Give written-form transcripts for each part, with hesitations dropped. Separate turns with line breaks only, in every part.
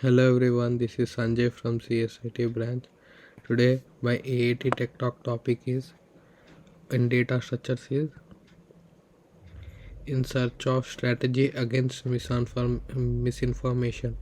Hello everyone, this is Sanjay from CSIT branch. Today my AAT Tech Talk topic is in data structures is in search of strategy against misinformation.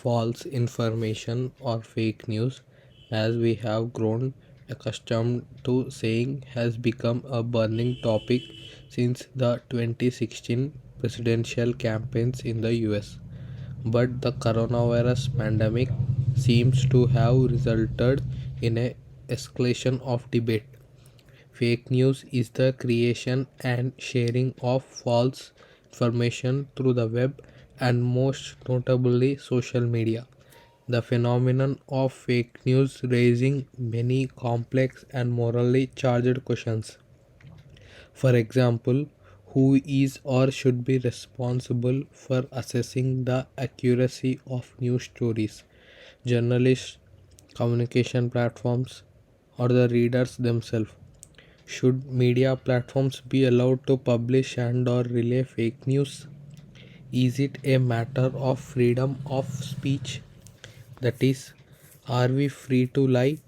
False information or fake news, as we have grown accustomed to saying, has become a burning topic since the 2016 presidential campaigns in the US. But the coronavirus pandemic seems to have resulted in a escalation of debate. Fake news is the creation and sharing of false information through the web and most notably social media. The phenomenon of fake news raising many complex and morally charged questions. For example, who is or should be responsible for assessing the accuracy of news stories? Journalists, communication platforms, or the readers themselves? Should media platforms be allowed to publish and or relay fake news? Is it a matter of freedom of speech? That is, are we free to lie?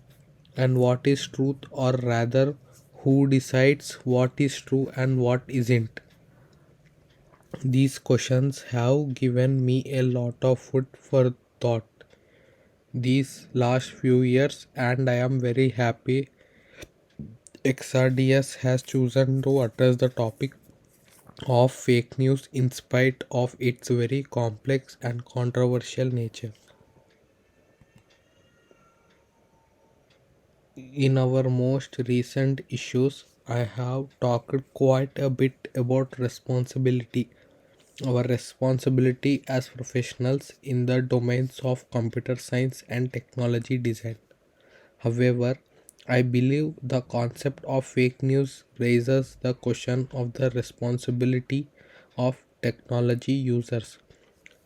And what is truth, or rather, who decides what is true and what isn't? These questions have given me a lot of food for thought these last few years, and I am very happy XRDS has chosen to address the topic of fake news in spite of its very complex and controversial nature. In our most recent issues, I have talked quite a bit about responsibility. Our responsibility as professionals in the domains of computer science and technology design. However, I believe the concept of fake news raises the question of the responsibility of technology users,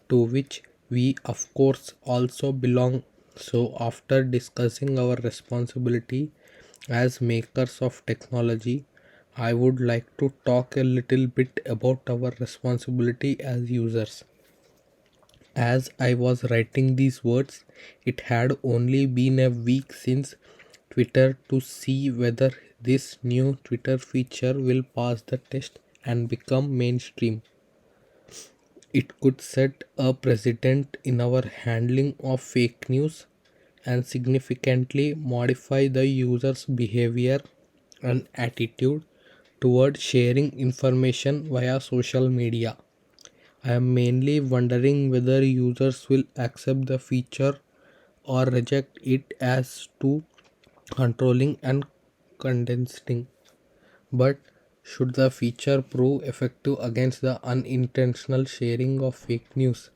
to which we, of course, also belong. So, after discussing our responsibility as makers of technology, I would like to talk a little bit about our responsibility as users. As I was writing these words, it had only been a week since Twitter to see whether this new Twitter feature will pass the test and become mainstream. It could set a precedent in our handling of fake news and significantly modify the user's behavior and attitude toward sharing information via social media. I am mainly wondering whether users will accept the feature or reject it as too controlling and condensing. But should the feature prove effective against the unintentional sharing of fake news?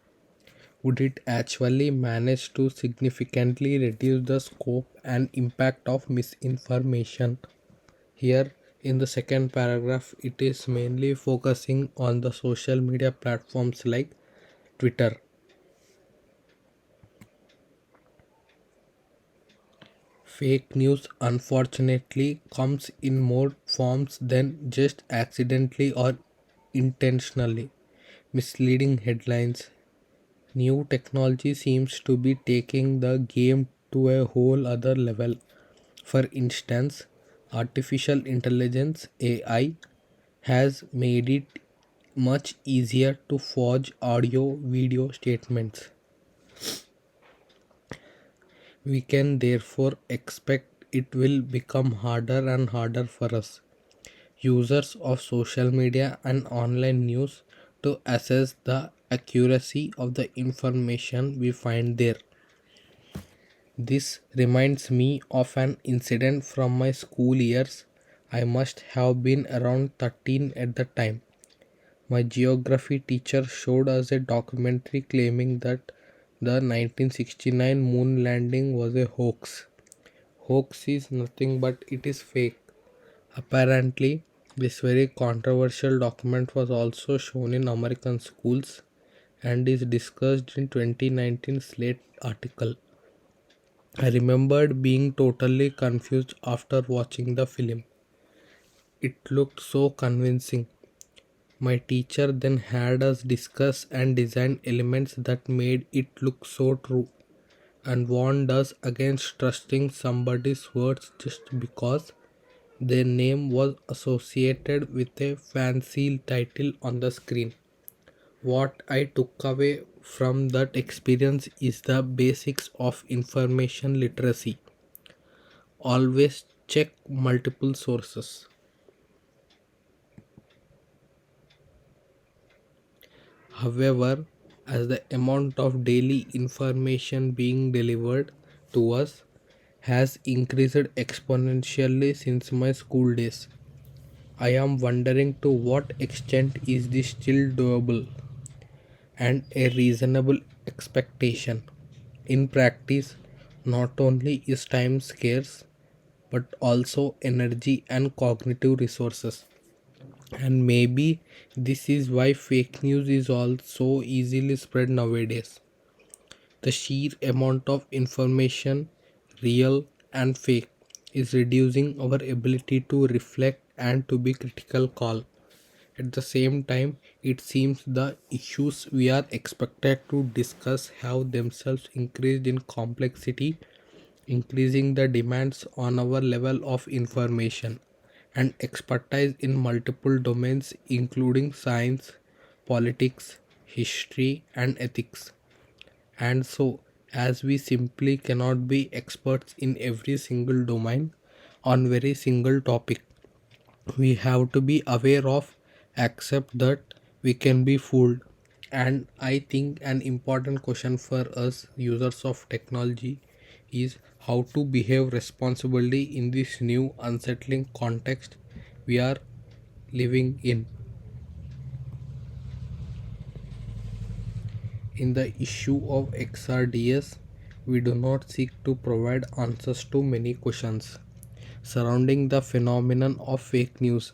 Would it actually manage to significantly reduce the scope and impact of misinformation? Here, in the second paragraph, it is mainly focusing on the social media platforms like Twitter. Fake news unfortunately comes in more forms than just accidentally or intentionally misleading headlines. New technology seems to be taking the game to a whole other level. For instance, artificial intelligence AI has made it much easier to forge audio video statements. We can therefore expect it will become harder and harder for us, users of social media and online news, to assess the accuracy of the information we find there. This reminds me of an incident from my school years. I must have been around 13 at the time. My geography teacher showed us a documentary claiming that the 1969 moon landing was a hoax. Hoax is nothing but it is fake. Apparently, this very controversial document was also shown in American schools and is discussed in 2019 Slate article. I remembered being totally confused after watching the film. It looked so convincing. My teacher then had us discuss and design elements that made it look so true and warned us against trusting somebody's words just because their name was associated with a fancy title on the screen. What I took away from that experience is the basics of information literacy. Always check multiple sources. However, as the amount of daily information being delivered to us has increased exponentially since my school days, I am wondering to what extent is this still doable and a reasonable expectation. In practice, not only is time scarce, but also energy and cognitive resources. And maybe this is why fake news is all so easily spread nowadays. The sheer amount of information, real and fake, is reducing our ability to reflect and to be critical call. At the same time, it seems the issues we are expected to discuss have themselves increased in complexity, increasing the demands on our level of information and expertise in multiple domains, including science, politics, history, and ethics. And so, as we simply cannot be experts in every single domain on very single topic, we have to be aware of, accept that we can be fooled. And I think an important question for us users of technology is how to behave responsibly in this new unsettling context we are living in the issue of XRDS. We do not seek to provide answers to many questions surrounding the phenomenon of fake news.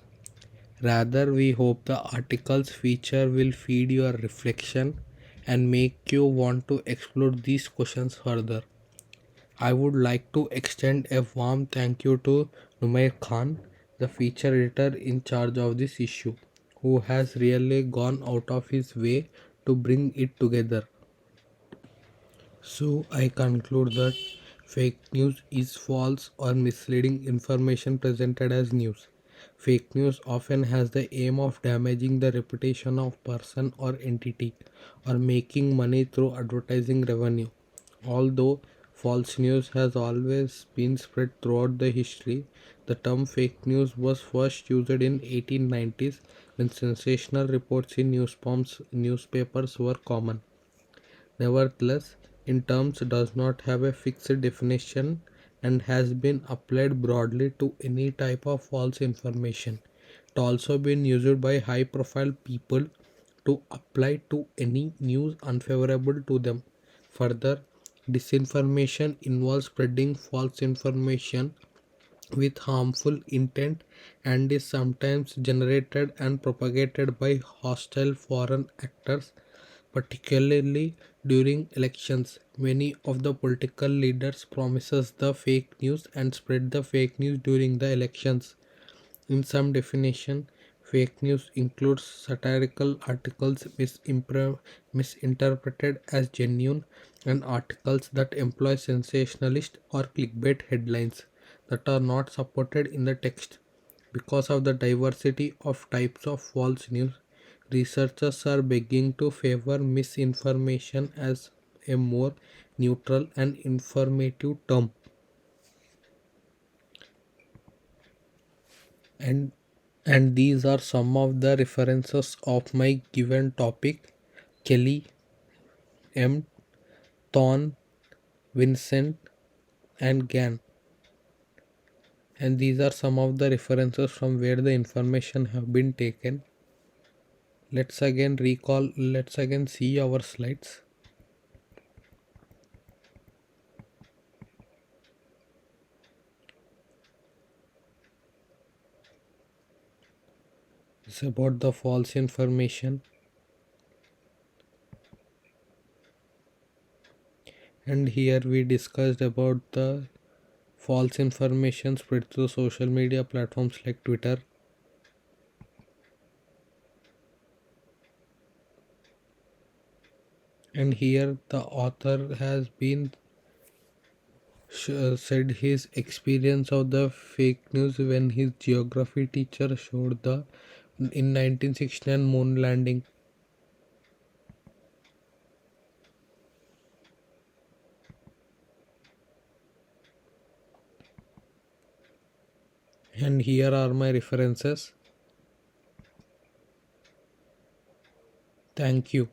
Rather, we hope the article's feature will feed your reflection and make you want to explore these questions further. I would like to extend a warm thank you to Numair Khan, the feature editor in charge of this issue, who has really gone out of his way to bring it together. So, I conclude that fake news is false or misleading information presented as news. Fake news often has the aim of damaging the reputation of person or entity or making money through advertising revenue. Although false news has always been spread throughout the history, the term fake news was first used in 1890s when sensational reports in newspapers were common. Nevertheless, in terms does not have a fixed definition and has been applied broadly to any type of false information. It also been used by high profile people to apply to any news unfavorable to them. Further, disinformation involves spreading false information with harmful intent and is sometimes generated and propagated by hostile foreign actors, particularly during elections. Many of the political leaders promises the fake news and spread the fake news during the elections. In some definition, fake news includes satirical articles misinterpreted as genuine and articles that employ sensationalist or clickbait headlines that are not supported in the text. Because of the diversity of types of false news, researchers are beginning to favor misinformation as a more neutral and informative term. And these are some of the references of my given topic: Kelly M. Thorne, Vincent, and Gann. And these are some of the references from where the information have been taken. Let's again see our slides. It's about the false information, and here we discussed about the false information spread through social media platforms like Twitter. And here the author has been said his experience of the fake news when his geography teacher showed the in 1969 moon landing. And here are my references. Thank you.